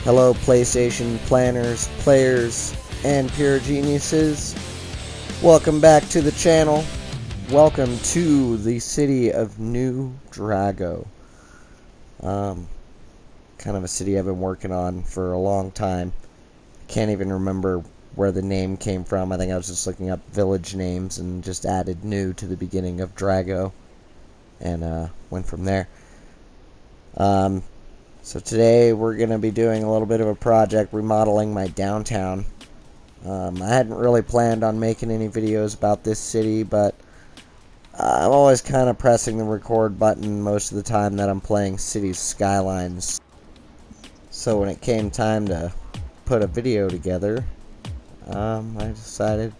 Hello PlayStation planners, players, and pure geniuses. Welcome back to the channel. Welcome to the city of New Drago. Kind of a city I've been working on for a long time. Can't even remember where the name came from. I think I was just looking up village names and just added new to the beginning of Drago and went from there. So today we're going to be doing a little bit of a project remodeling my downtown. I hadn't really planned on making any videos about this city, but I'm always kind of pressing the record button most of the time that I'm playing City Skylines. So when it came time to put a video together, I decided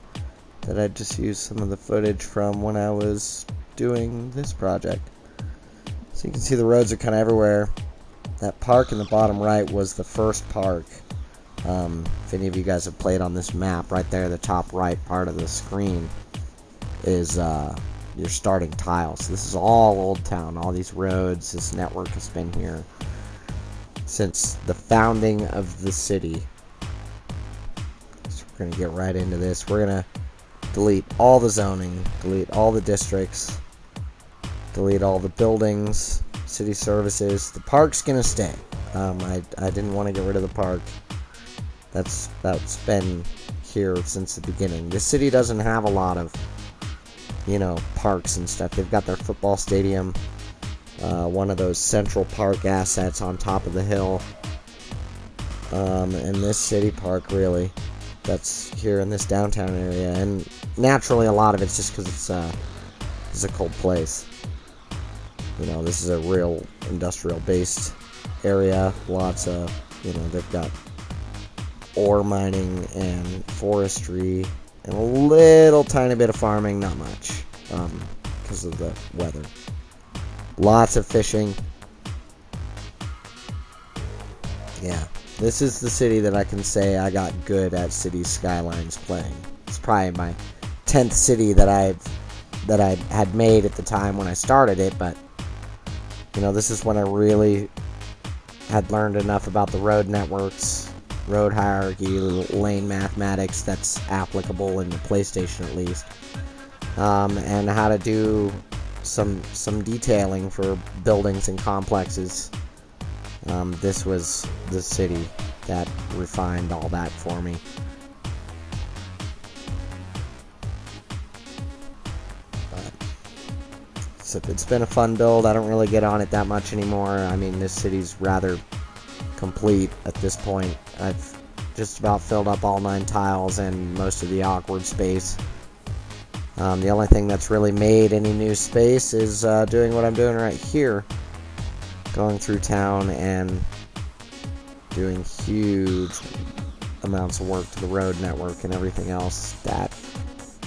that I'd just use some of the footage from when I was doing this project. So you can see the roads are kind of everywhere. That park in the bottom right was the first park. If any of you guys have played on this map, right there, the top right part of the screen is your starting tile. So this is all Old Town, all these roads. This network has been here since the founding of the city. So we're going to get right into this. We're going to delete all the zoning, delete all the districts, delete all the buildings, city services. The park's gonna stay. I didn't want to get rid of the park. That's been here since the beginning. This city doesn't have a lot of, parks and stuff. They've got their football stadium, one of those Central Park assets on top of the hill, and this city park, really, that's here in this downtown area. And naturally, a lot of it's just because it's a cold place. This is a real industrial-based area. Lots of, they've got ore mining and forestry and a little tiny bit of farming, not much, because of the weather. Lots of fishing. Yeah, this is the city that I can say I got good at City Skylines playing. It's probably my 10th city that I had made at the time when I started it, but this is when I really had learned enough about the road networks, road hierarchy, lane mathematics that's applicable in the PlayStation at least, and how to do some detailing for buildings and complexes. This was the city that refined all that for me. So it's been a fun build. I don't really get on it that much anymore. I mean, this city's rather complete at this point. I've just about filled up all 9 tiles and most of the awkward space. The only thing that's really made any new space is doing what I'm doing right here. Going through town and doing huge amounts of work to the road network and everything else.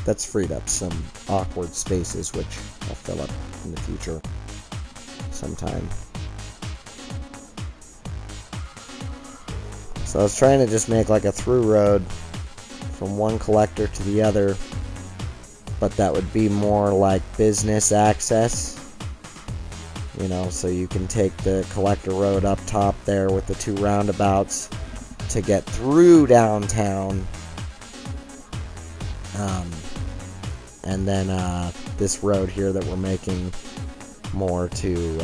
That's freed up some awkward spaces, which I'll fill up in the future sometime. So I was trying to just make like a through road from one collector to the other, but that would be more like business access. So you can take the collector road up top there with the 2 roundabouts to get through downtown. And then this road here that we're making more to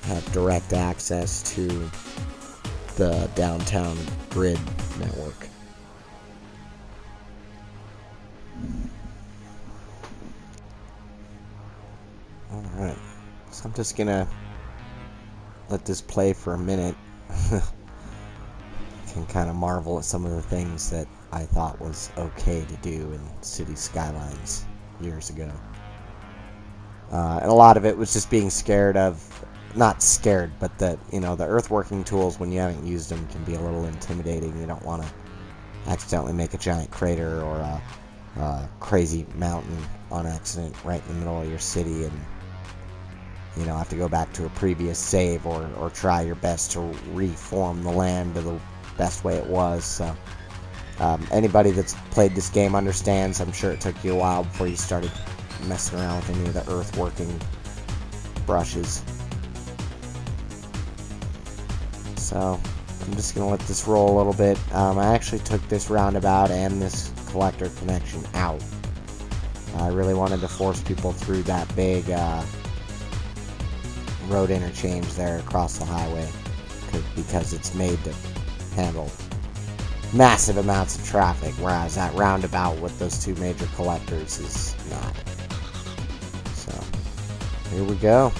have direct access to the downtown grid network. Alright, so I'm just gonna let this play for a minute. You can kind of marvel at some of the things that I thought was okay to do in City Skylines years ago. And a lot of it was just being scared of, not scared, but that, the earthworking tools, when you haven't used them, can be a little intimidating. You don't want to accidentally make a giant crater or a crazy mountain on accident right in the middle of your city and, have to go back to a previous save or try your best to reform the land to the best way it was. So anybody that's played this game understands. I'm sure it took you a while before you started messing around with any of the earthworking brushes. So I'm just going to let this roll a little bit. I actually took this roundabout and this collector connection out. I really wanted to force people through that big road interchange there across the highway, because it's made to handle massive amounts of traffic, whereas that roundabout with those two major collectors is not. So here we go.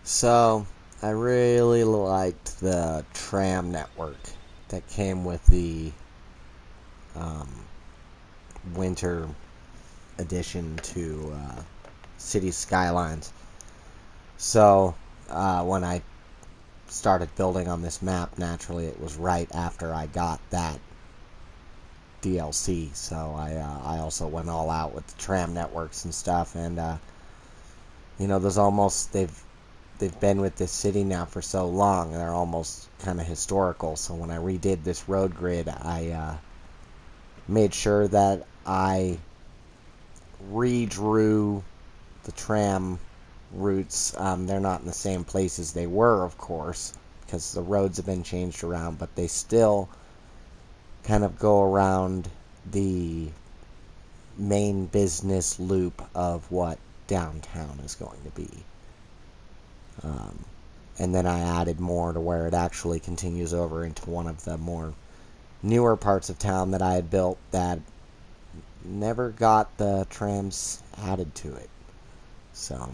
So, I really liked the tram network that came with the winter addition to City Skylines. So, when I started building on this map, naturally it was right after I got that DLC. So, I also went all out with the tram networks and stuff, and they've been with this city now for so long, they're almost kind of historical. So when I redid this road grid, I made sure that I redrew the tram routes. They're not in the same places they were, of course, because the roads have been changed around, but they still kind of go around the main business loop of what downtown is going to be. And then I added more to where it actually continues over into one of the more newer parts of town that I had built that never got the trams added to it. So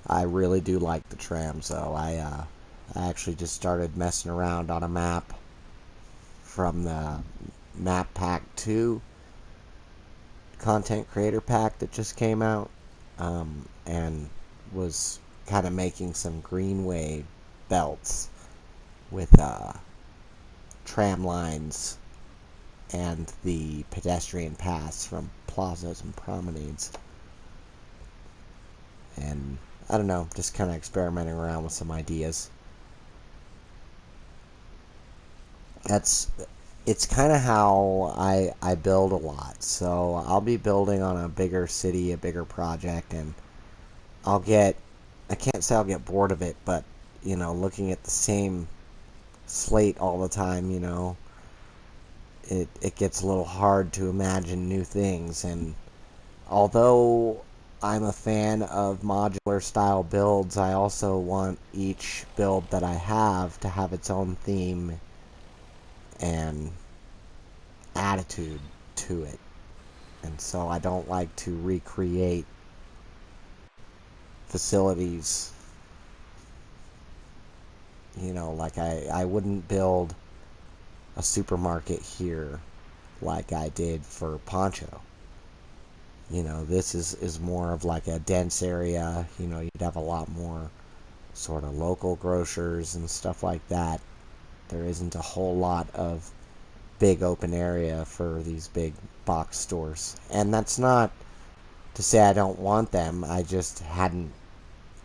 I really do like the trams, though. I actually just started messing around on a map from the Map Pack 2 content creator pack that just came out, and was kind of making some greenway belts with tram lines and the pedestrian paths from plazas and promenades. And I don't know, just kind of experimenting around with some ideas. It's kind of how I build a lot. So I'll be building on a bigger city, a bigger project, and I can't say I'll get bored of it, but, looking at the same slate all the time, it gets a little hard to imagine new things. And although I'm a fan of modular style builds, I also want each build that I have to have its own theme and attitude to it. And so I don't like to recreate facilities. Like I wouldn't build a supermarket here like I did for Poncho. This is more of like a dense area. You'd have a lot more sort of local grocers and stuff like that. There isn't a whole lot of big open area for these big box stores. And that's not to say I don't want them. I just hadn't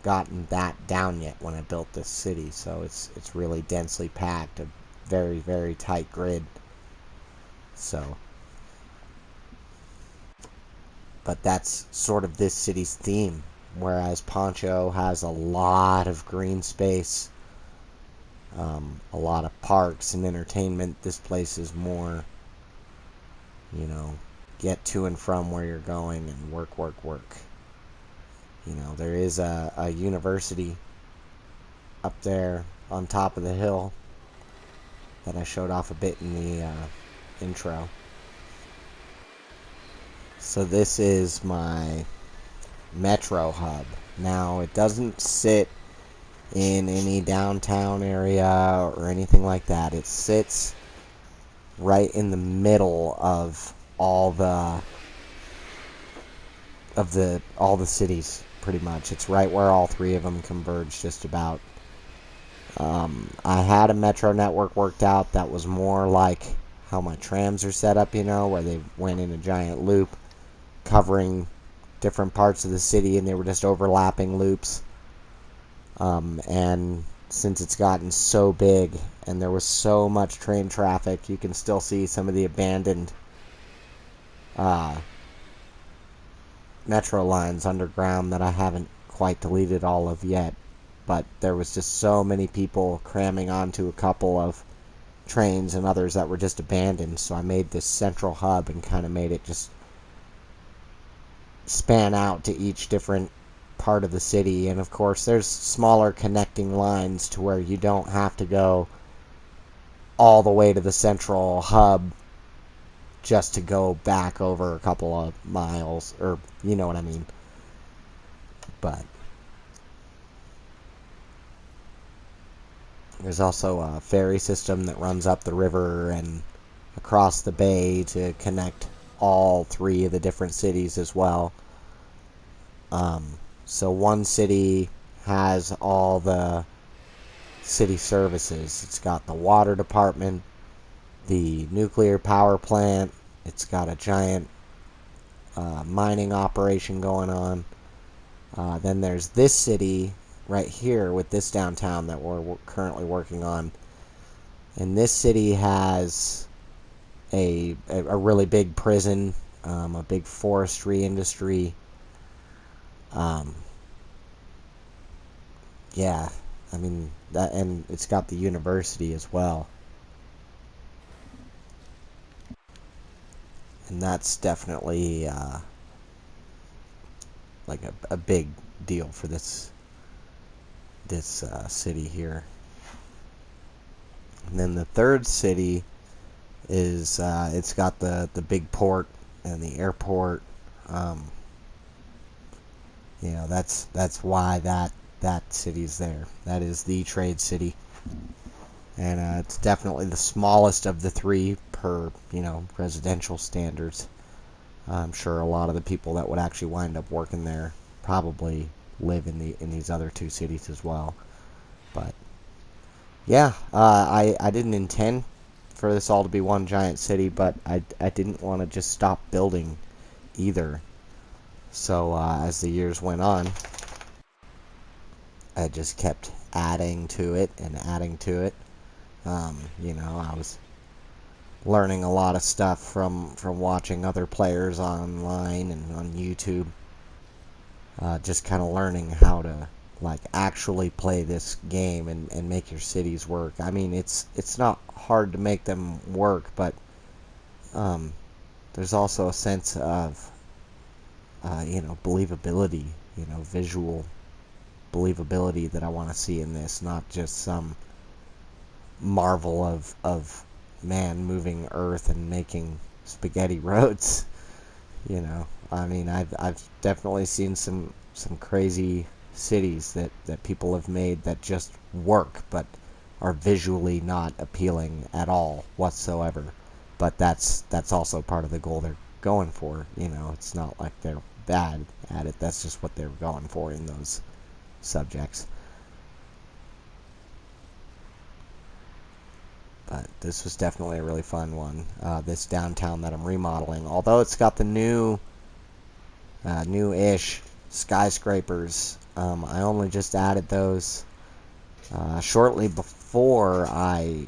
gotten that down yet when I built this city. So it's really densely packed, a very, very tight grid. So, but that's sort of this city's theme. Whereas Poncho has a lot of green space, a lot of parks and entertainment. This place is more, get to and from where you're going and work, work, work. There is a university up there on top of the hill that I showed off a bit in the intro. So this is my metro hub. Now, it doesn't sit in any downtown area or anything like that. It sits right in the middle of all the cities, pretty much. It's right where all three of them converge, just about. I had a metro network worked out that was more like how my trams are set up, where they went in a giant loop covering different parts of the city, and they were just overlapping loops. And since it's gotten so big and there was so much train traffic, you can still see some of the abandoned metro lines underground that I haven't quite deleted all of yet. But there was just so many people cramming onto a couple of trains and others that were just abandoned. So I made this central hub and kind of made it just span out to each different part of the city. And of course there's smaller connecting lines to where you don't have to go all the way to the central hub just to go back over a couple of miles, or you know what I mean. But there's also a ferry system that runs up the river and across the bay to connect all three of the different cities as well. So one city has all the city services. It's got the water department, the nuclear power plant, it's got a giant mining operation going on. Then there's this city right here with this downtown that we're currently working on. And this city has a really big prison, a big forestry industry. Yeah, I mean that, and it's got the university as well. And that's definitely like a big deal for this city here. And then the third city is it's got the big port and the airport. That's why that city's there. That is the trade city, and it's definitely the smallest of the three per residential standards. I'm sure a lot of the people that would actually wind up working there probably live in these other two cities as well. But yeah, I didn't intend for this all to be one giant city, but I didn't want to just stop building either. So as the years went on, I just kept adding to it and adding to it. You know, I was learning a lot of stuff from watching other players online and on YouTube. Just kind of learning how to like actually play this game and make your cities work. I mean, it's not hard to make them work, but there's also a sense of you know, believability, you know, visual believability that I want to see in this, not just some marvel of man moving earth and making spaghetti roads. You know, I mean, I've definitely seen some crazy cities that people have made that just work, but are visually not appealing at all whatsoever. But that's also part of the goal they're going for. You know, it's not like they're bad at it. That's just what they're going for in those subjects. But this was definitely a really fun one. This downtown that I'm remodeling, although it's got the new-ish skyscrapers, I only just added those shortly before I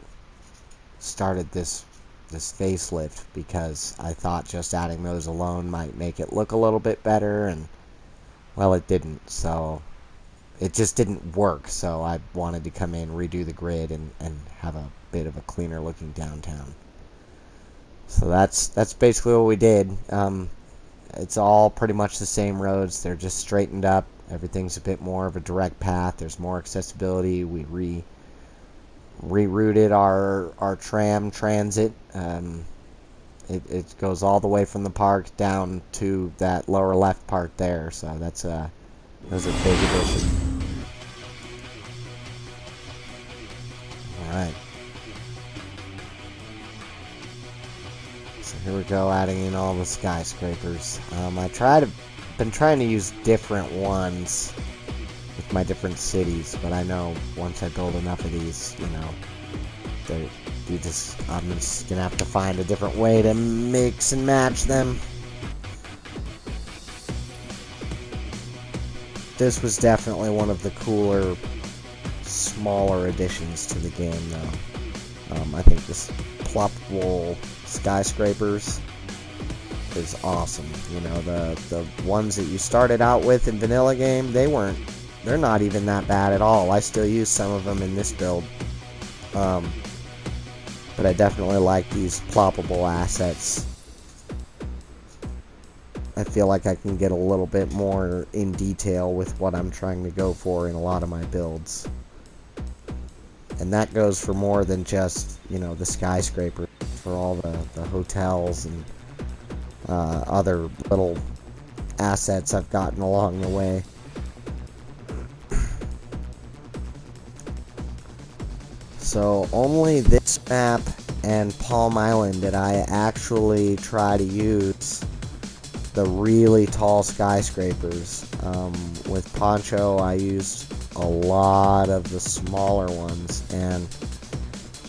started this facelift, because I thought just adding those alone might make it look a little bit better, and well, it didn't. So it just didn't work. So I wanted to come in, redo the grid, and have a bit of a cleaner looking downtown. So that's basically what we did. It's all pretty much the same roads. They're just straightened up. Everything's a bit more of a direct path. There's more accessibility. We rerouted our tram transit. It goes all the way from the park down to that lower left part there. So that's a big addition. All right. So here we go, adding in all the skyscrapers. Been trying to use different ones with my different cities, but I know once I build enough of these, you know, I'm just gonna have to find a different way to mix and match them. This was definitely one of the cooler, smaller additions to the game, though. I think this ploppable skyscrapers is awesome. You know, the ones that you started out with in vanilla game, they're not even that bad at all. I still use some of them in this build. But I definitely like these ploppable assets. I feel like I can get a little bit more in detail with what I'm trying to go for in a lot of my builds. And that goes for more than just, you know, the skyscraper, for all the hotels and other little assets I've gotten along the way. So only this map and Palm Island did I actually try to use the really tall skyscrapers. With Poncho, I used a lot of the smaller ones, and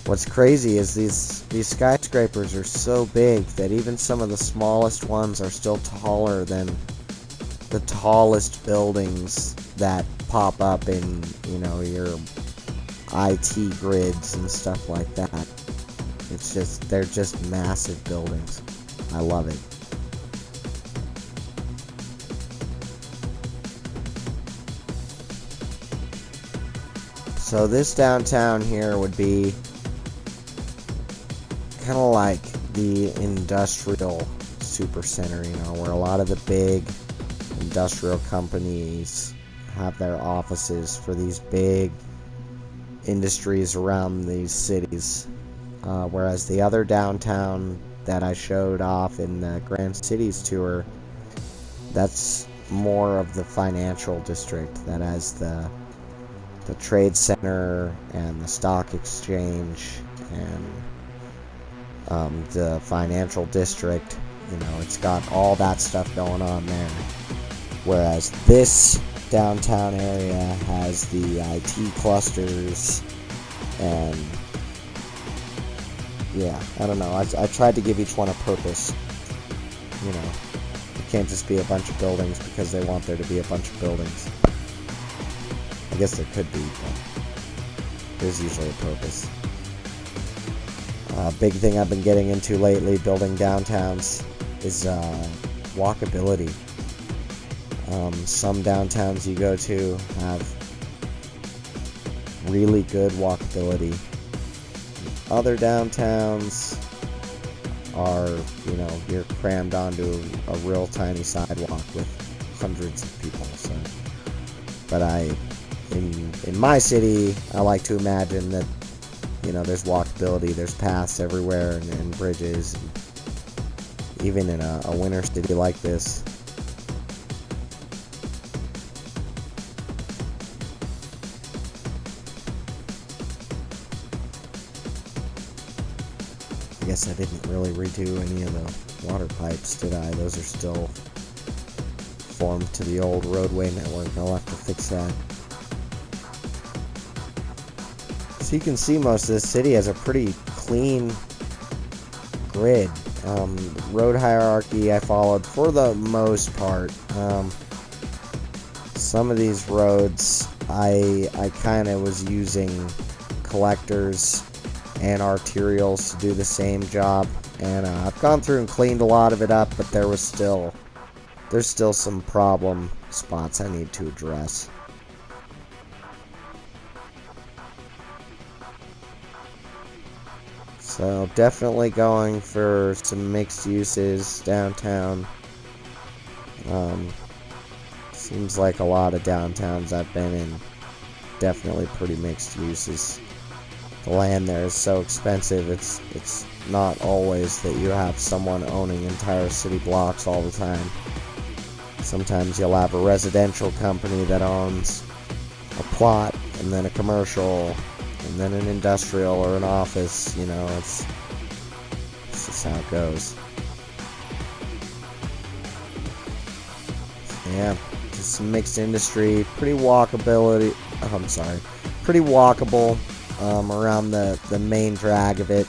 what's crazy is these skyscrapers are so big that even some of the smallest ones are still taller than the tallest buildings that pop up in, you know, your IT grids and stuff like that. They're just massive buildings. I love it. So this downtown here would be kind of like the industrial supercenter, you know, where a lot of the big industrial companies have their offices for these big industries around these cities. Whereas the other downtown that I showed off in the Grand Cities tour, that's more of the financial district that has the trade center and the stock exchange and the financial district. You know, it's got all that stuff going on there. Whereas this downtown area has the IT clusters, and yeah, I don't know. I tried to give each one a purpose. You know, can't just be a bunch of buildings because they want there to be a bunch of buildings. I guess there could be, but there's usually a purpose. Big thing I've been getting into lately building downtowns is walkability. Some downtowns you go to have really good walkability. Other downtowns are, you know, you're crammed onto a real tiny sidewalk with hundreds of people. So, but in my city, I like to imagine that, you know, there's walkability, there's paths everywhere, and bridges, and even in a winter city like this. I guess I didn't really redo any of the water pipes, did I? Those are still formed to the old roadway network. I'll have to fix that. So you can see most of this city has a pretty clean grid. Road hierarchy I followed for the most part. Some of these roads I kind of was using collectors and arterials to do the same job, and I've gone through and cleaned a lot of it up, but there's still some problem spots I need to address. So definitely going for some mixed uses downtown. Seems like a lot of downtowns I've been in, definitely pretty mixed uses. The land there is so expensive, it's not always that you have someone owning entire city blocks all the time. Sometimes you'll have a residential company that owns a plot, and then a commercial, and then an industrial or an office. You know, it's just how it goes. Yeah, just some mixed industry, pretty walkability. Pretty walkable. Around the main drag of it,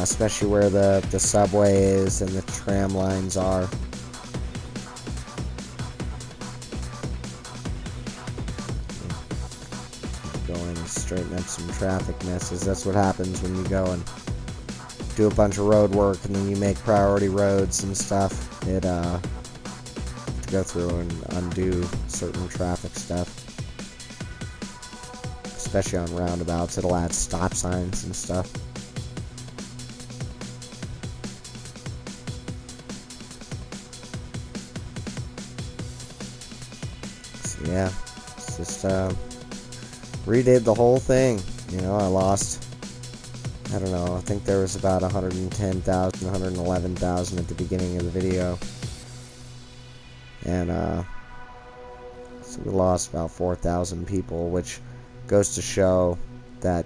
especially where the subway is and the tram lines are. Going and straighten up some traffic messes. That's what happens when you go and do a bunch of road work and then you make priority roads and stuff. It to go through and undo certain traffic stuff. Especially on roundabouts, it'll add stop signs and stuff. So yeah, it's just redid the whole thing. You know, I lost, I don't know, I think there was about 110,000, 111,000 at the beginning of the video. And so we lost about 4,000 people, which goes to show that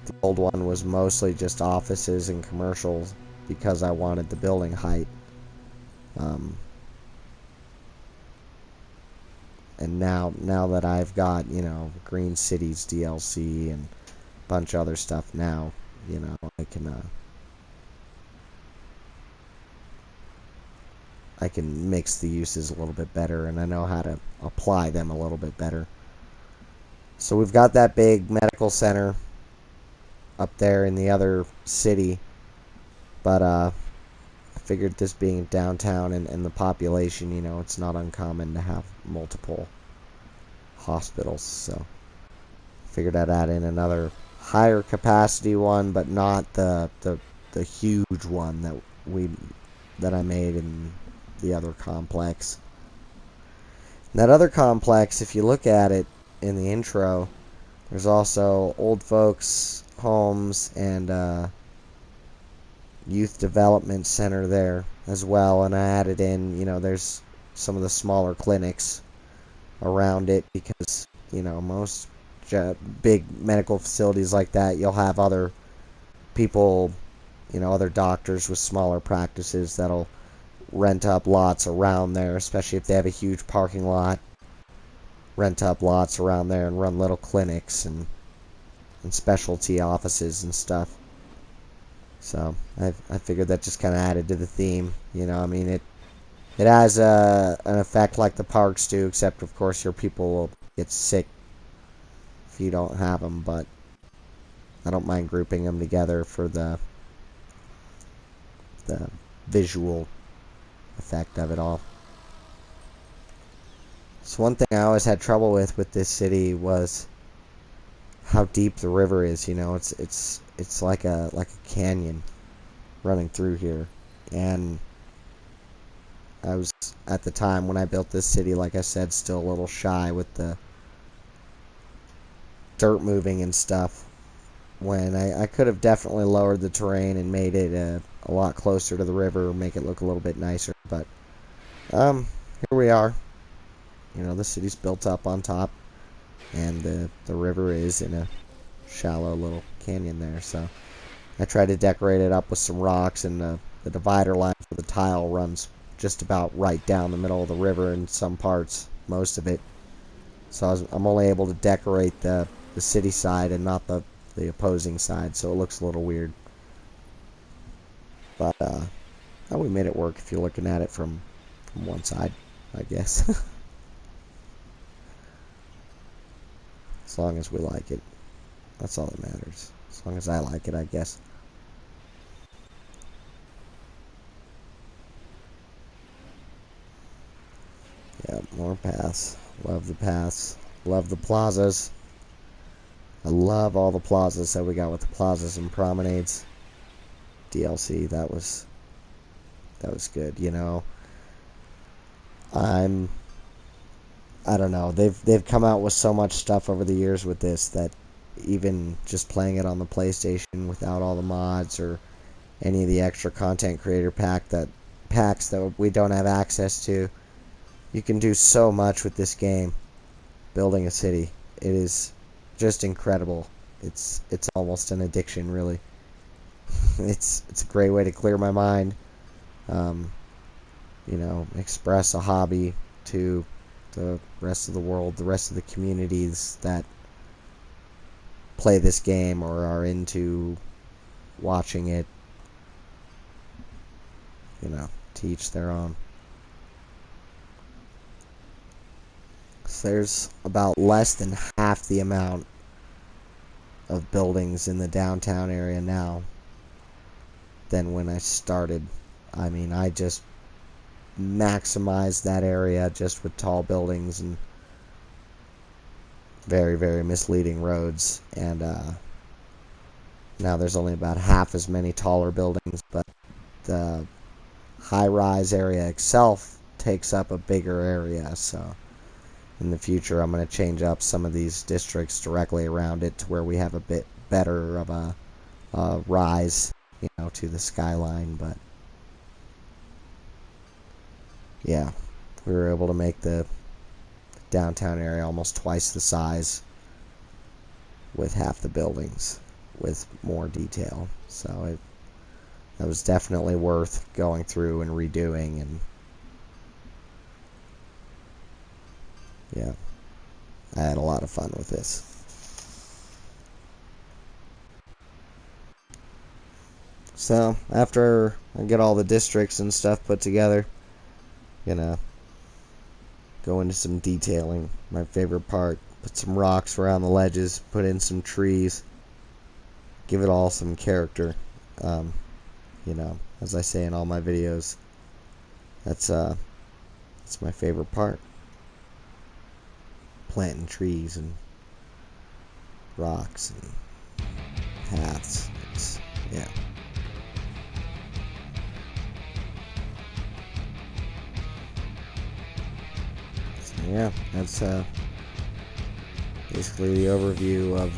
the old one was mostly just offices and commercials because I wanted the building height. And now that I've got, you know, Green Cities DLC and a bunch of other stuff now, you know, I can mix the uses a little bit better, and I know how to apply them a little bit better. So we've got that big medical center up there in the other city, but I figured this being downtown and the population, you know, it's not uncommon to have multiple hospitals, so figured I'd add in another higher capacity one, but not the huge one that I made in the other complex. And that other complex, if you look at it in the intro, there's also old folks homes and youth development center there as well, and I added in, you know, there's some of the smaller clinics around it because, you know, most big medical facilities like that, you'll have other people, you know, other doctors with smaller practices that'll rent up lots around there, especially if they have a huge parking lot. Rent up lots around there and run little clinics and specialty offices and stuff. So I figured that just kind of added to the theme. You know, I mean, it has an effect like the parks do, except of course your people will get sick if you don't have them. But I don't mind grouping them together for the visual effect of it all. So one thing I always had trouble with this city was how deep the river is. You know, it's like a canyon running through here, and I was, at the time when I built this city, like I said, still a little shy with the dirt moving and stuff, when I could have definitely lowered the terrain and made it a lot closer to the river, make it look a little bit nicer. But here we are. You know, the city's built up on top, and the river is in a shallow little canyon there. So I tried to decorate it up with some rocks, and the divider line for the tile runs just about right down the middle of the river in some parts, most of it. So I'm only able to decorate the city side and not the opposing side, so it looks a little weird. But we made it work if you're looking at it from one side, I guess. As long as we like it. That's all that matters. As long as I like it, I guess. Yeah, more paths. Love the paths. Love the plazas. I love all the plazas that we got with the plazas and promenades. DLC, that was good, you know. I don't know. They've come out with so much stuff over the years with this that even just playing it on the PlayStation without all the mods or any of the extra content creator packs that we don't have access to, you can do so much with this game. Building a city, it is just incredible. It's almost an addiction, really. It's a great way to clear my mind. You know, express a hobby to the rest of the world, the rest of the communities that play this game or are into watching it. You know, to each their own. So there's about less than half the amount of buildings in the downtown area now than when I started. I mean, I just maximized that area just with tall buildings and very, very misleading roads. And now there's only about half as many taller buildings, but the high-rise area itself takes up a bigger area. So in the future, I'm going to change up some of these districts directly around it to where we have a bit better of a rise, you know, to the skyline. But yeah, we were able to make the downtown area almost twice the size with half the buildings with more detail. So that was definitely worth going through and redoing. And yeah, I had a lot of fun with this. So after I get all the districts and stuff put together, gonna go into some detailing. My favorite part: put some rocks around the ledges, put in some trees, give it all some character. You know, as I say in all my videos, that's my favorite part. Planting trees and rocks and paths. Yeah. So yeah, that's basically the overview of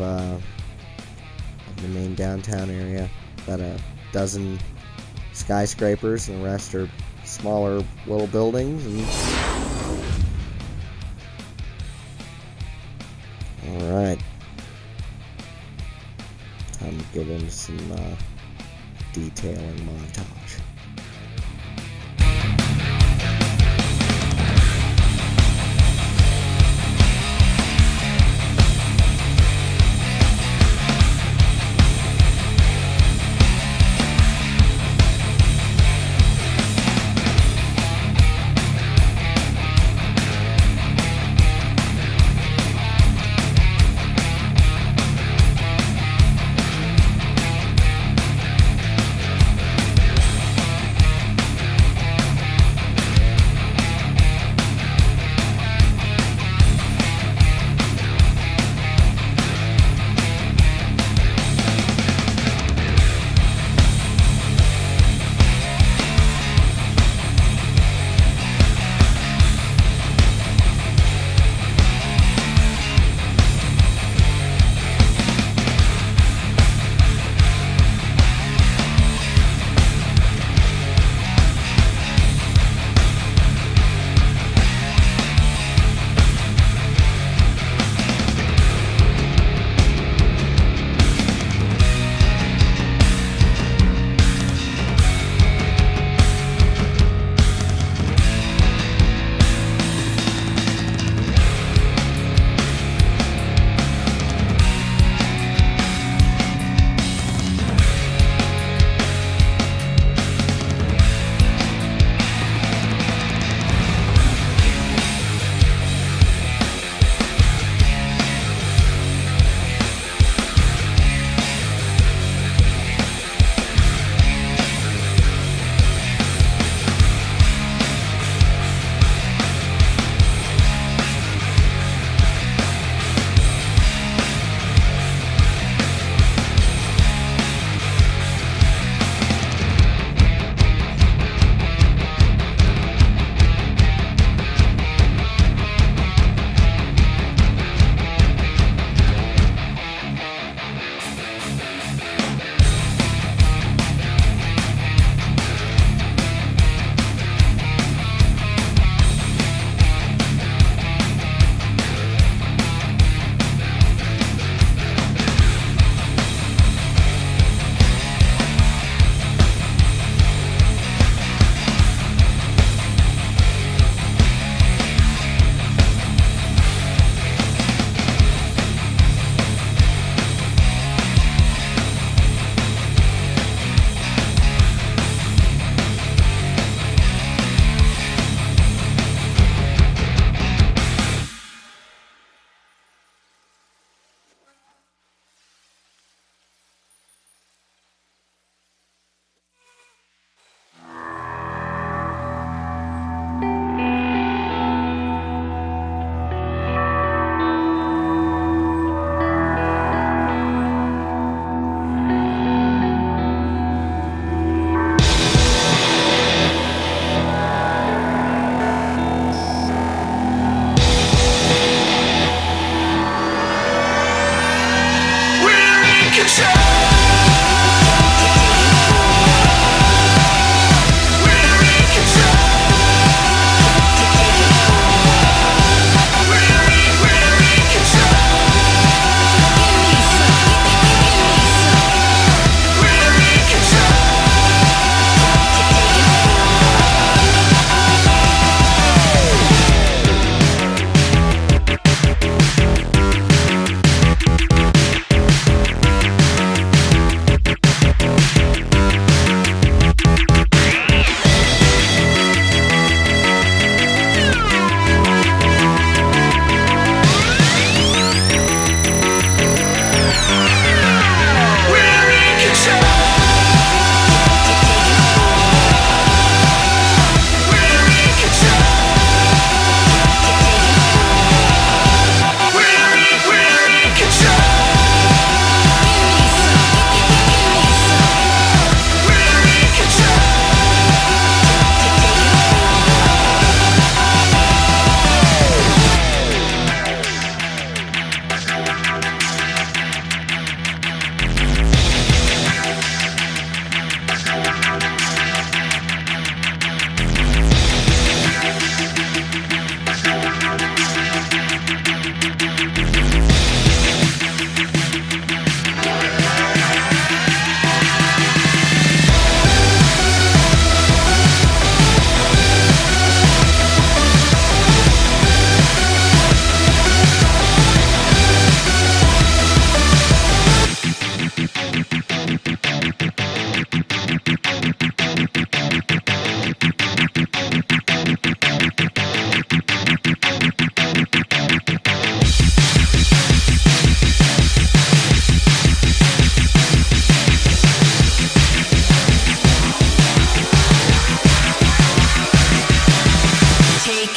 the main downtown area. About a dozen skyscrapers, and the rest are smaller little buildings. And alright, time to get into some detailing montage.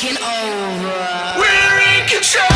taking over. We're in control.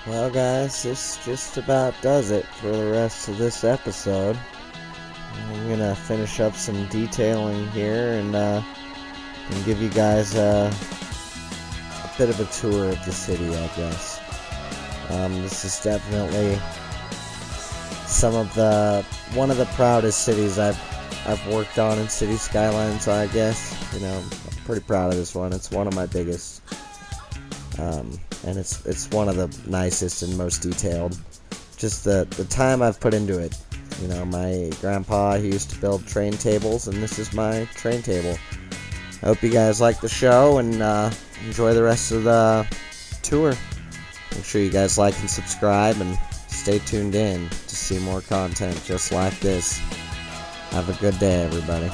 Well, guys, this just about does it for the rest of this episode. I'm gonna finish up some detailing here and give you guys a bit of a tour of the city, I guess. This is definitely one of the proudest cities I've worked on in City Skylines, I guess. You know, I'm pretty proud of this one. It's one of my biggest. And it's one of the nicest and most detailed. Just the time I've put into it. You know, my grandpa, he used to build train tables, and this is my train table. I hope you guys like the show and enjoy the rest of the tour. Make sure you guys like and subscribe, and stay tuned in to see more content just like this. Have a good day, everybody.